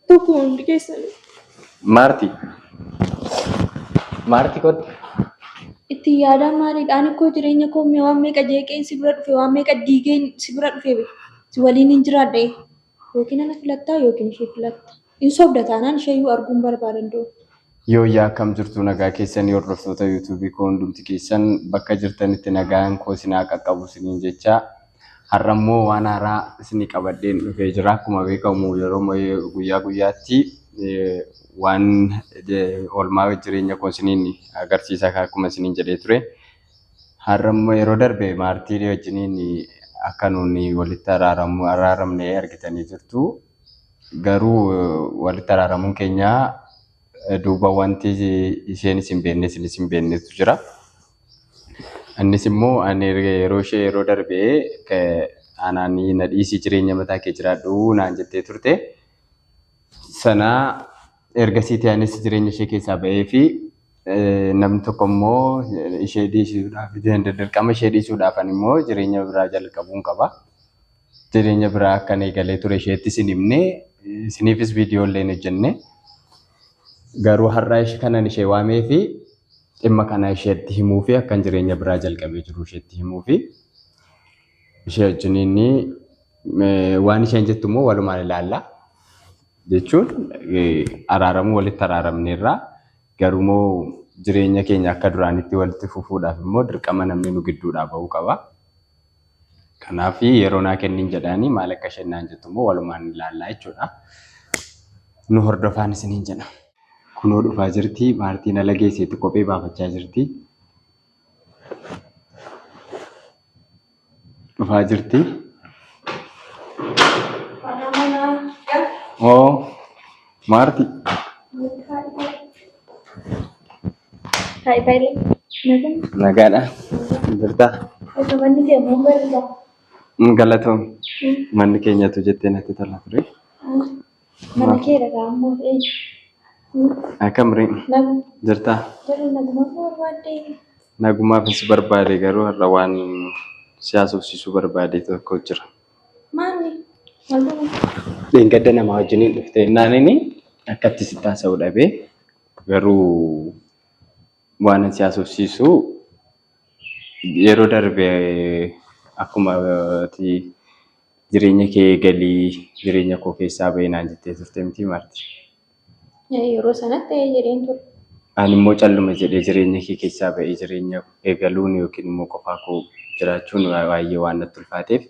Tokko hundi keessan. Maartii kot. Itti yaadaan maaliidhaan koo jireenya koo mee waan meeqa jeeqeen si bira dhufe waan meeqa diigeen si bira dhufe si waliin hin jiraadhe yookiin ana filattaa yookiin ishee filatta. In sobda taanaan isheeyyuu arguun barbaadan doo. Yoo yaa kam jirtu nagaa keessanii hordoftoota yuutuubii koo hundumti keessan bakka jirtanitti nagaan koo isinaa qaqqabu isiniin jecha har'ammoo waan haaraa isinii qabadheen dhufee jira. Akkuma beekamu yeroo guyyaa guyyaatti waan oolmaa jireenya koo isiniin agarsiisa akkuma isiniin jedhee ture. Har'ammoo yeroo darbe maartii wajjiniin akka nuuni walitti araaramne argitanii jirtu. Garuu walitti araaramuun keenya duuba wanti isheen isin beekne isinis hin beeknetu jira. Innis immoo ani yeroo darbee anaanii na dhiisii jireenya mataa kee jiraadhu naan jettee turte. Sana ergasii ta'anis jireenya ishee keessaa ba'ee fi namni tokko immoo ishee dhiisuudhaaf dirqama ishee dhiisuudhaaf immoo jireenya biraa jalqabuun qaba. Jireenya biraa akkan eegalee ture isheetti isin himne isiniifis viidiyoo illee hojjenne. Garuu har'aa kanan ishee waamee fi dhimma kana isheetti himuu fi akkan jireenya biraa jalqabee jiru isheetti himuu fi ishee wajjiniin waan isheen jettu immoo walumaan ilaalla. Jechuun araaramuu walitti araaramneerra garuu immoo jireenya keenya akka duraanitti walitti fufuudhaaf immoo dirqama namni nu gidduudhaa ba'uu qaba. Kanaaf yeroo naa kennin jedhanii maal akka isheen naan jettu immoo walumaan ilaallaa jechuudha. Nu hordofaan isiniin jedha. Kunoo dhufaa jirti maartiin ala geesseetti kophee baafachaa jirti. Dhufaa jirti. Oh, Maartii. Hai Bailey. Nagaadha. Jirtaa? Manni kee immoo bareeda. Galatoom. Manni keenyatu jettee natti tola ture. Mana kee dhagaa ammoo Akkamiin jirtaa? Nagumaafis barbaade garuu har'a waan siyaasofsiisuu barbaade tokko jira. Maali? Dheengadda nama wajjiniin dhuftee naanini akkatti si taasisuu dhabee garuu waan siyaasofsiisuu yeroo darbe akkuma jireenya kee galii jireenya koo keessaa bahee naan jettee turte miti Maartii. Yeroo sanatti jireen ture. Ani immoo calluma jedhee jireenya kee keessaa bahee jireenya eegaluun yookiin immoo qofaa koo jiraachuun baay'ee waan natti ulfaateef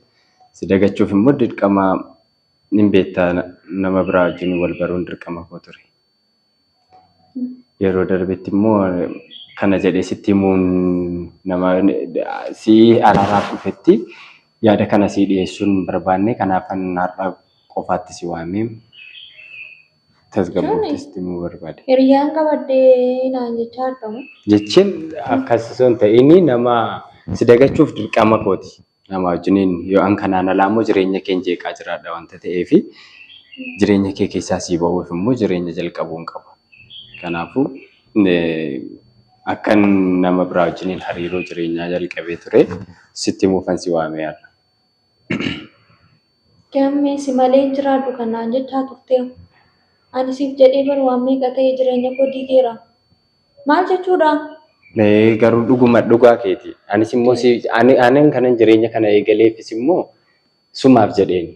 si dagachuuf immoo dirqama nin beektaa nama biraa wajjin wal baruun dirqama koo ture. Yeroo darbetti immoo kana jedhee sitti himuun nama si araaraaf dhufetti yaada kana si dhiyeessuun barbaanne kanaafan har'a qofaatti si waamee tasgabbuutti himuu barbaade. Hiriyaan qabadhee naan jechaa argamu. Jechiin akkasumas ta'ini nama si dagachuuf dirqama kooti. Nama wajjiniin yoo an kanaan alaa immoo jireenya keenya jeeqaa jiraadha wanta ta'eef jireenya kee keessaa sii ba'uuf immoo jireenya jalqabuun qaba. Kanaafuu akkan nama biraa wajjiniin hariiroo jireenyaa jalqabee ture sitti himuufan si waamee jira. Gammee si malee jiraadhu kanaan jechaa turte. Ani siif jedhee bar waan meeqa ta'e jireenya koo diigeera. Maal jechuudha? Garuu dhuguma dhugaa keeti. Anis immoo anan kanan jireenya kana eegaleefis immoo sumaaf jedheen.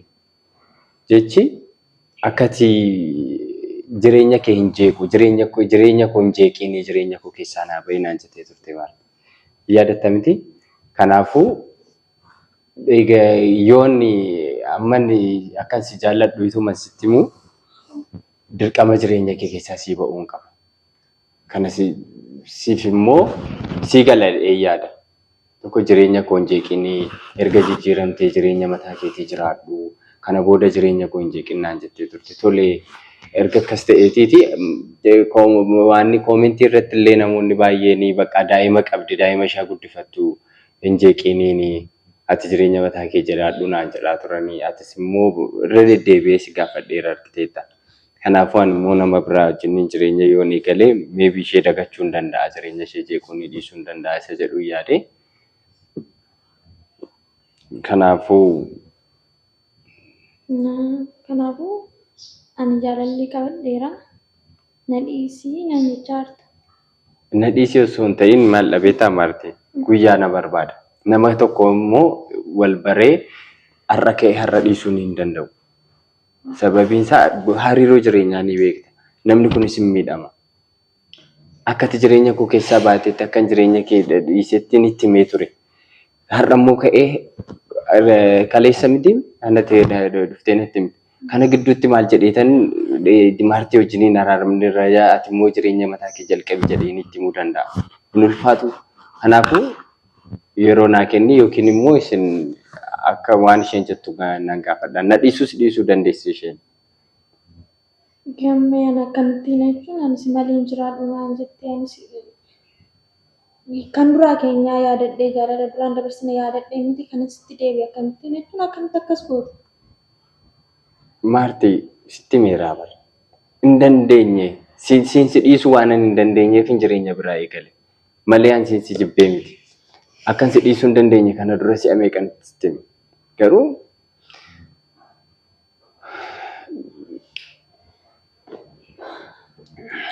Jechi akkati jireenya kee hin jeequ jireenya koo hin jeeqinii jireenya koo keessaa naa bahee naan jettee turte maal. Yaadatta miti? Kanaafuu yoon amman akkan si jaalladhu ituma sitti himuu dirqama jireenya kee keessaa sii ba'uun qaba. Kana siif immoo sii gala yaada. Tokko jireenya koo hin jeeqinii erga jijjiiramtee jireenya mataa keetii jiraadhu. Kana booda jireenya koo hin jeeqinnaan jettee turte. Tolee erga akkas ta'eetiiti waan koomentii irratti illee namoonni baay'een bakka daa'ima qabdi daa'ima ishee guddifattu hin jeeqiniini ati jireenya mataa kee jiraadhu naan jedhaa turanii atis immoo irra deddeebi'ee si gaafadheera argiteetta. Kanaafuu ani immoo nama biraa wajjin jireenya yoo ni galee meebii ishee dagachuu hin danda'a jireenya ishee jeequu ni dhiisuu hin danda'a isa jedhu yaade. Kanaafuu Ani jaalalli qabadheera. Na dhiisii naan jechaa jirta. Na dhiisii osoo hin ta'in maal dhabeetaa Maartii? Guyyaa na barbaada. Nama tokko immoo wal baree har'a ka'e har'a dhiisuu hin danda'u. Sababiin isaa hariiroo jireenyaa ni beekta. Namni kunis hin miidhama. Akkati jireenya koo keessaa baatetti akkan jireenya kee dhiisetti itti himee ture. Har'a immoo ka'ee kaleessa miti ana ta'ee dhuftee natti himte. Kana gidduutti maal jedheetan Maartii wajjiniin araaramne irra ati immoo jireenya mataa kee jalqabi jedheen itti himuu danda'a. Kun ulfaatu. Kanaafuu yeroo naa kenni yookiin immoo isin akka waan isheen jettu nan gaafadha. Na dhiisuu dandeessi isheen. Gammee ana akkamittiin jechuun anis malee hin jiraadhu waan jettee anis kan duraa keenyaa yaadadhee jaalala duraan dabarsine yaadadhee miti kanatti deebi'e akkamittiin jechuun akkamitti akkas goote. Maartii sitti meeraa bara. Hin dandeenye. Siinsi dhiisuu waan hin dandeenyeef jireenya biraa eegale. Malee an siinsi jibbee miti. Akkan si dhiisuu hin dandeenye kana dura si'a meeqan sitti hime. Garuu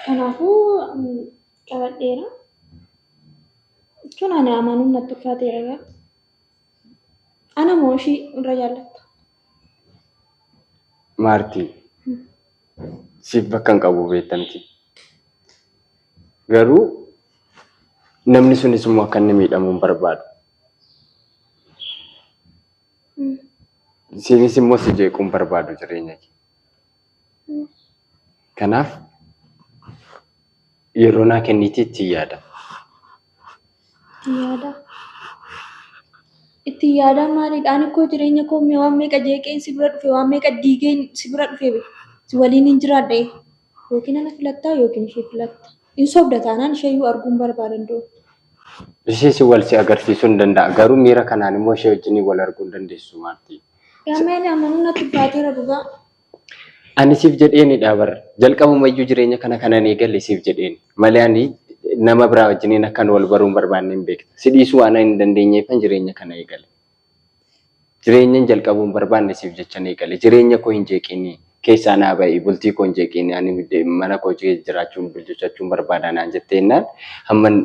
kanaafuu qabadheera. Jechuun ani amanuun natti uffaateera gara. Ana moo ishii irra jaallatta? Maartii siif bakka hin qabu beektamti. Garuu namni sunis immoo akka inni miidhamuu hin barbaadu. Isinis immoo si jeequu hin barbaadu jireenya kee. Kanaaf yeroo naa kennitii itti yaada. Itti yaada maaliidha? Ani koo jireenya koo waan meeqa jeeqeen si bira dhufe waan meeqa diigeen si bira dhufe si waliin hin jiraadhe yookiin ana filattaa yookiin ishee filatta. Hin sobda taanaan isheeyyuu arguun barbaadan doo. Ishee si wal si agarsiisuu hin danda'a. Garuu miira kanaan immoo ishee wajjin wal arguu hin dandeessu Maartii. Gammeen amanuun natti uffaateera dhugaa. Ani siif jedheenidha bara. Jalqabumayyuu jireenya kanan eegalle siif jedheeni. Malee ani nama biraa wajjiniin akkan wal baruu hin barbaanne hin beekta. Si dhiisuu waan hin dandeenyeefan jireenya kana eegale. Jireenyan jalqabuu hin barbaanne siif jechan eegale. Jireenya koo hin jeeqinni keessaa naa ba'i bultii koo hin jeeqinni ani mana koo jiraachuun bulchachuun barbaada naan jetteennaan hamman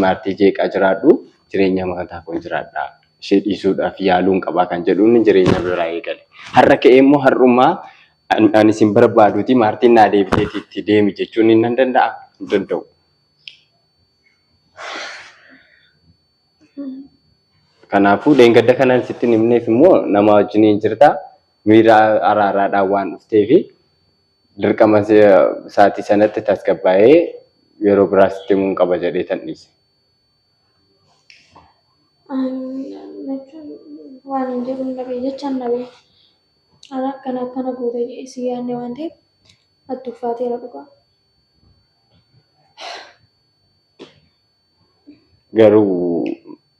Maartii jeeqaa jiraadhu jireenya mataa koo jiraadha. Ishee dhiisuudhaaf yaaluun qabaa kan jedhuun jireenya biraa eegale. Har'a ka'ee immoo har'ummaa ani sin barbaaduuti Maartiin naa deebitee itti deemi jechuun hin danda'a? Hin danda'u. Kanaafuu dheengadda kanaan sitti himneef immoo nama wajjin jirta miira araaraadhaan waan dhufteef dirqama sa'aatii sanatti tasgabbaa'ee yeroo biraa sitti himuun qaba jedhee tan dhiise. Waan hin jedhu dhabee jechaan dhabee akkana gootee si yaadne waan ta'eef natti uffaateera dhugaa. Garuu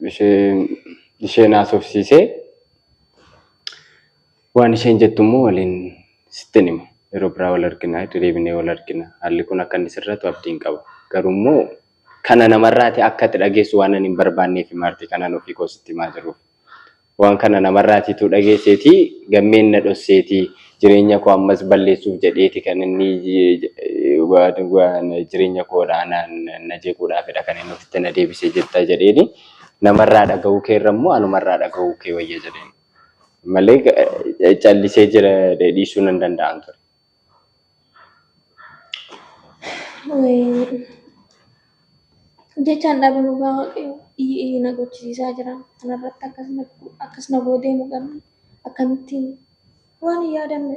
isheen haasofsiisee waan isheen jettu immoo waliin sitti hima. Yeroo biraa wal argina, deebinee wal argina. Haalli kun akka inni sirratu abdiin qaba. Garuu immoo kana namarraati akka itti dhageessu waan ani hin barbaanneef Maartii kanaan ofii koo sitti himaa jiruuf. Waan kana namarraatiitu dhageesseeti gammeen na dhosseeti jireenya koo ammas balleessuuf jedheeti kan inni jireenya koodhaa na jeequudhaafidha kan inni ofitti na deebisee jetta jedheeni namarraa dhaga'uu kee irra immoo anumarraa dhaga'uu kee wayya jedheen. Malee callisee jira dhiisuu nan danda'an ture. Jechaan dhabe dhugaa na gochisiisaa jira. Kanarratti akkas na gootee muqanna akkamittiin waan hin yaadanne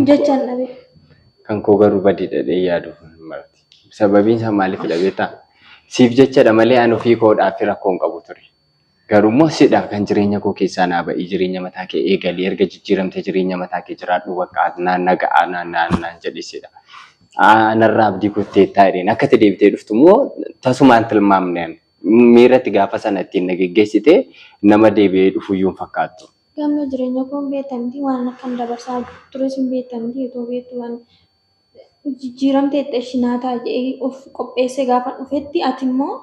jechaan dhabe. Kan koo garuu badii dhadhee yaaduuf marti. Sababiin isaa maaliif dhabeetaa? Siif jechadha malee ani ofii koodhaaf rakkoo hin qabu ture. Garuu immoo sidha kan jireenya koo keessaa naa ba'ii jireenya mataa kee eegalee erga jijjiiramtee jireenya mataa kee jiraadhu bakka nagaa naan jedhisidha. Anarraa abdii kuttee taa'een akka itti deebitee dhuftu immoo tasumaan tilmaamneen miiratti gaafa sana ittiin nagaggeessite nama deebi'ee dhufuyyuu hin fakkaattu. Gammee jireenya koo beektamti waan akkan dabarsaa tures hin beektamti itoo beektu waan jijjiiramtee xeeshinaa taa'ee of qopheessee gaafa dhufetti ati immoo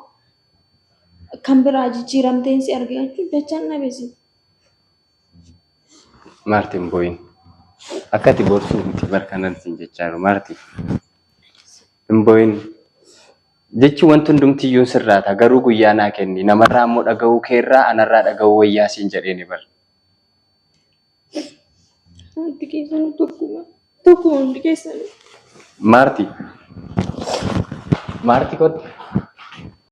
kan biraa jijjiiramteen si argaa jechuun dachaan dhabeesi. Maartiin booyin Akkati borsuu miti barkanan siin jechaa Maarti. Himboyin jechi wanti hundumtiyyuu sirraata garuu guyyaa naa kenni namarraa immoo dhaga'uu keerraa anarraa dhaga'uu wayyaa siin jedheeni bar. Wanti keessan tokkuma hundi keessan. Maarti. Maarti kot.